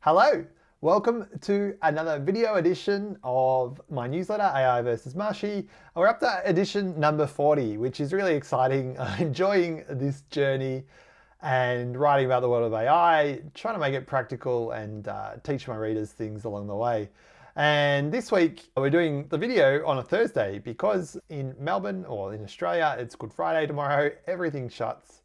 Hello, welcome to another video edition of my newsletter, AI versus Marshy. We're up to edition number 40, which is really exciting. I'm enjoying this journey and writing about the world of AI, trying to make it practical and teach my readers things along the way. And this week we're doing the video on a Thursday because in Melbourne or in Australia, it's Good Friday tomorrow, everything shuts.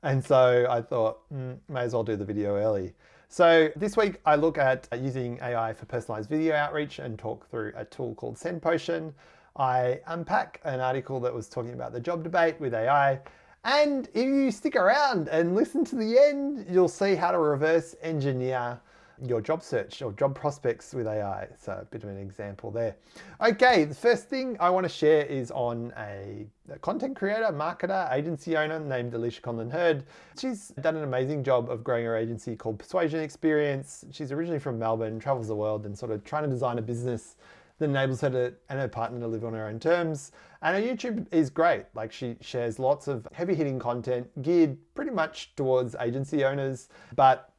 And so I thought, may as well do the video early. So this week I look at using AI for personalized video outreach and talk through a tool called SendPotion. I unpack an article that was talking about the job debate with AI. And if you stick around and listen to the end, you'll see how to reverse engineer your job search or job prospects with AI. So a bit of an example there. Okay, the first thing I want to share is on a content creator, marketer, agency owner named Alicia Conlon-Hurd. She's done an amazing job of growing her agency called Persuasion Experience. She's originally from Melbourne, travels the world and sort of trying to design a business that enables her and her partner to live on her own terms. And her YouTube is great. Like, she shares lots of heavy hitting content geared pretty much towards agency owners, but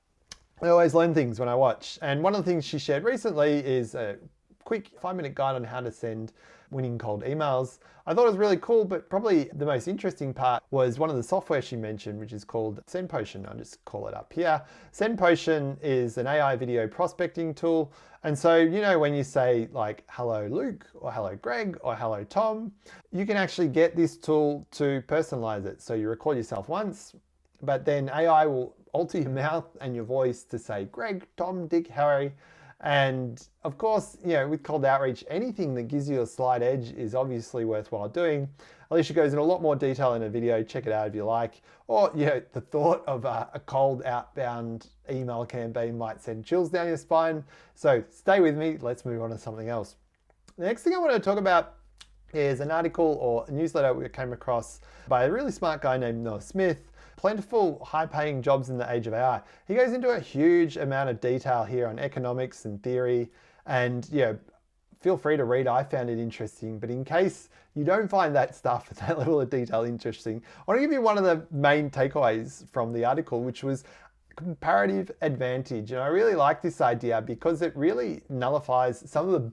I always learn things when I watch. And one of the things she shared recently is a quick 5-minute guide on how to send winning cold emails. I thought it was really cool, but probably the most interesting part was one of the software she mentioned, which is called SendPotion. I'll just call it up here. SendPotion is an AI video prospecting tool. And so, you know, when you say like, hello Luke, or hello Greg, or hello Tom, you can actually get this tool to personalize it. So you record yourself once, but then AI will alter your mouth and your voice to say Greg, Tom, Dick, Harry. And of course, you know, with cold outreach, anything that gives you a slight edge is obviously worthwhile doing. Alicia goes in a lot more detail in a video. Check it out if you like. Or, you know, the thought of a cold outbound email campaign might send chills down your spine. So stay with me. Let's move on to something else. The next thing I want to talk about is an article or a newsletter we came across by a really smart guy named Noah Smith. Plentiful, high-paying jobs in the age of AI. He goes into a huge amount of detail here on economics and theory, and feel free to read. I found it interesting, but in case you don't find that stuff at that level of detail interesting, I want to give you one of the main takeaways from the article, which was comparative advantage. And I really like this idea because it really nullifies some of the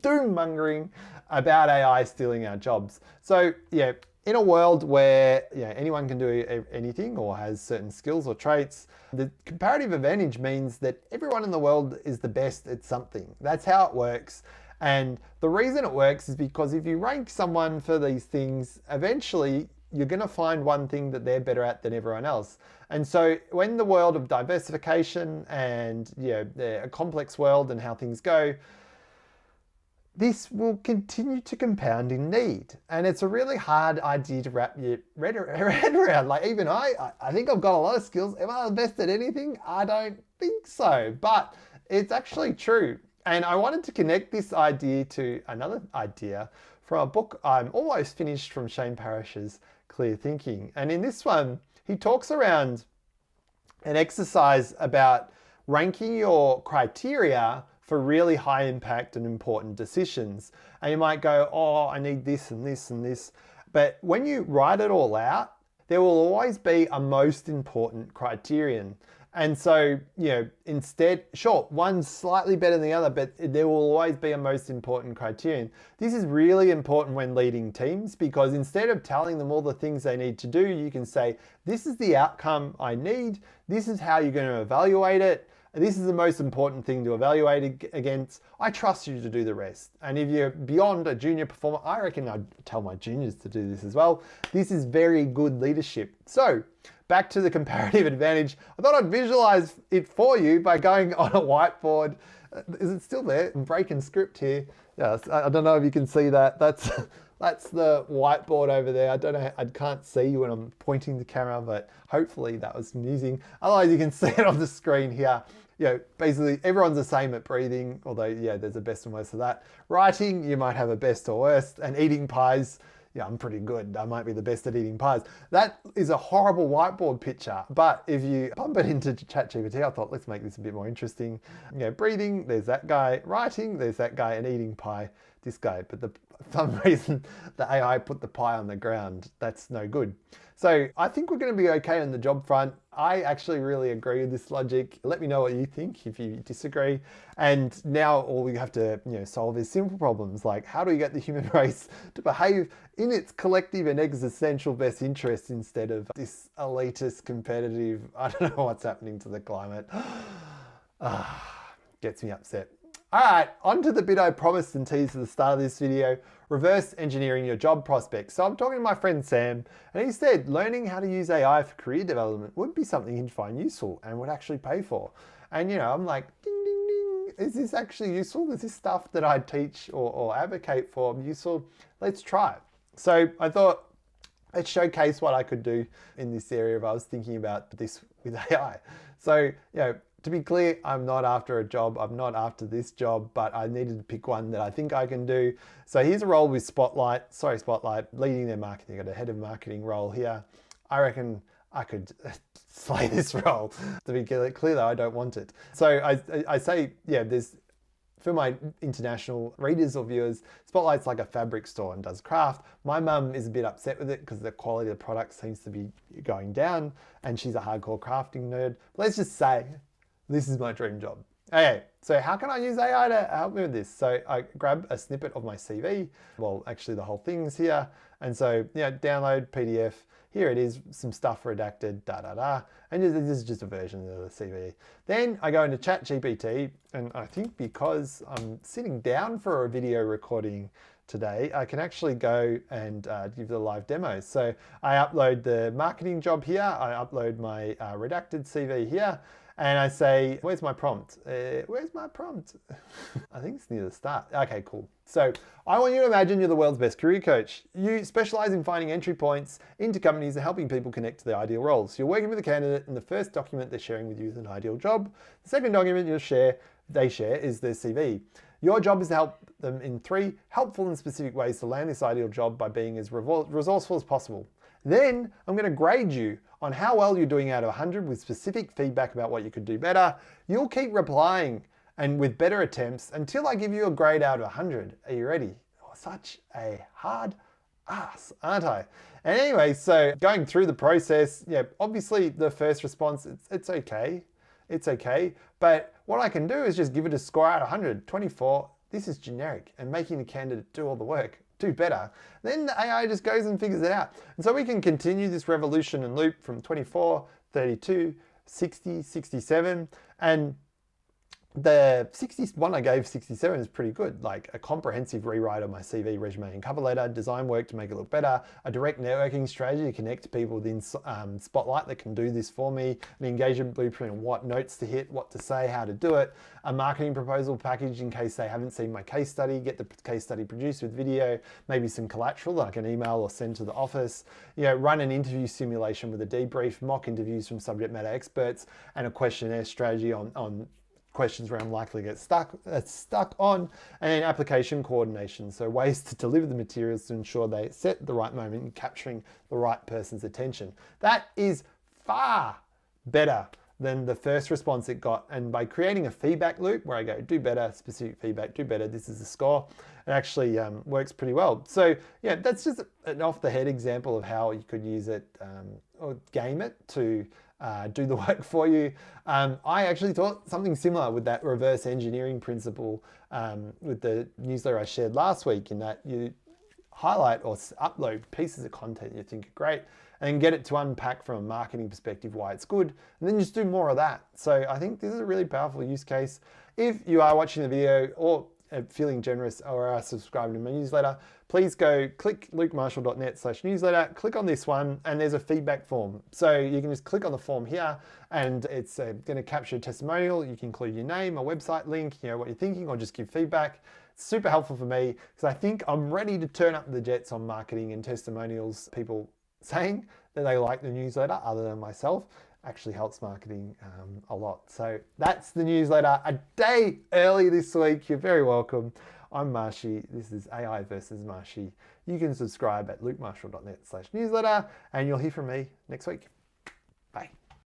doom mongering about AI stealing our jobs. So yeah, in a world where anyone can do anything or has certain skills or traits, the comparative advantage means that everyone in the world is the best at something. That's how it works. And the reason it works is because if you rank someone for these things, eventually you're going to find one thing that they're better at than everyone else. And so when the world of diversification and a complex world and how things go, this will continue to compound in need. And it's a really hard idea to wrap your head around. Like, even I think I've got a lot of skills. Am I the best at anything? I don't think so, but it's actually true. And I wanted to connect this idea to another idea from a book I'm almost finished from Shane Parrish's Clear Thinking. And in this one, he talks around an exercise about ranking your criteria for really high impact and important decisions. And you might go, oh, I need this and this and this. But when you write it all out, there will always be a most important criterion. And so, instead, sure, one's slightly better than the other, but there will always be a most important criterion. This is really important when leading teams, because instead of telling them all the things they need to do, you can say, this is the outcome I need. This is how you're going to evaluate it. This is the most important thing to evaluate against. I trust you to do the rest. And if you're beyond a junior performer, I reckon I'd tell my juniors to do this as well. This is very good leadership. So back to the comparative advantage. I thought I'd visualize it for you by going on a whiteboard. Is it still there? I'm breaking script here. Yeah, I don't know if you can see that. That's the whiteboard over there. I don't know, I can't see you when I'm pointing the camera, but hopefully that was amusing. Otherwise you can see it on the screen here. Basically everyone's the same at breathing, although there's a best and worst of that. Writing, you might have a best or worst, and eating pies, I'm pretty good. I might be the best at eating pies. That is a horrible whiteboard picture, but if you bump it into ChatGPT, I thought, let's make this a bit more interesting. Breathing, there's that guy. Writing, there's that guy. And eating pie, this guy, but for some reason the AI put the pie on the ground. That's no good. So I think we're going to be okay on the job front. I actually really agree with this logic. Let me know what you think if you disagree. And now all we have to solve is simple problems like how do we get the human race to behave in its collective and existential best interest instead of this elitist competitive, I don't know what's happening to the climate. Gets me upset. All right, on to the bit I promised and teased at the start of this video, reverse engineering your job prospects. So I'm talking to my friend Sam, and he said learning how to use AI for career development would be something he'd find useful and would actually pay for. And I'm like, ding, ding, ding, is this actually useful? Is this stuff that I teach or advocate for useful? Let's try it. So I thought, let's showcase what I could do in this area if I was thinking about this with AI. So, to be clear, I'm not after a job. I'm not after this job, but I needed to pick one that I think I can do. So here's a role with Spotlight, leading their marketing. I got a head of marketing role here. I reckon I could slay this role. To be clear though, I don't want it. So I say, for my international readers or viewers, Spotlight's like a fabric store and does craft. My mum is a bit upset with it because the quality of the product seems to be going down and she's a hardcore crafting nerd. Let's just say, this is my dream job. Okay, so how can I use AI to help me with this? So I grab a snippet of my CV. Well, actually the whole thing's here. And so, download PDF. Here it is, some stuff redacted, And this is just a version of the CV. Then I go into ChatGPT, and I think because I'm sitting down for a video recording today, I can actually go and give the live demos. So I upload the marketing job here. I upload my redacted CV here. And I say, where's my prompt? Where's my prompt? I think it's near the start. Okay, cool. So I want you to imagine you're the world's best career coach. You specialize in finding entry points into companies and helping people connect to their ideal roles. You're working with a candidate and the first document they're sharing with you is an ideal job. The second document they share is their CV. Your job is to help them in 3 helpful and specific ways to land this ideal job by being as resourceful as possible. Then I'm going to grade you on how well you're doing out of 100 with specific feedback about what you could do better. You'll keep replying and with better attempts until I give you a grade out of 100. Are you ready? Oh, such a hard ass, aren't I? And anyway, so going through the process, obviously the first response, it's okay. It's okay. But what I can do is just give it a score out of 100. 24, this is generic and making the candidate do all the work. Do better. Then the AI just goes and figures it out. And so we can continue this revolution and loop from 24, 32, 60, 67, and the 61 I gave 67 is pretty good, like a comprehensive rewrite of my CV, resume, and cover letter, design work to make it look better, a direct networking strategy to connect people within Spotlight that can do this for me, an engagement blueprint on what notes to hit, what to say, how to do it, a marketing proposal package in case they haven't seen my case study, get the case study produced with video, maybe some collateral that I can email or send to the office, run an interview simulation with a debrief, mock interviews from subject matter experts, and a questionnaire strategy on questions where I'm likely to get stuck on, and then application coordination. So ways to deliver the materials to ensure they set the right moment in capturing the right person's attention. That is far better than the first response it got. And by creating a feedback loop where I go, do better, specific feedback, do better, this is the score, it actually works pretty well. So that's just an off the head example of how you could use it or game it to do the work for you. I actually taught something similar with that reverse engineering principle with the newsletter I shared last week, in that you highlight or upload pieces of content you think are great and get it to unpack from a marketing perspective why it's good, and then just do more of that. So I think this is a really powerful use case. If you are watching the video or feeling generous or are subscribed to my newsletter, please go click lukemarshall.net/newsletter, click on this one, and there's a feedback form. So you can just click on the form here and it's going to capture a testimonial. You can include your name, a website link, what you're thinking, or just give feedback. It's super helpful for me because I think I'm ready to turn up the jets on marketing and testimonials. People saying that they like the newsletter other than myself actually helps marketing a lot. So that's the newsletter a day early this week. You're very welcome. I'm Marshy. This is AI versus Marshy. You can subscribe at lukemarshall.net/newsletter and you'll hear from me next week.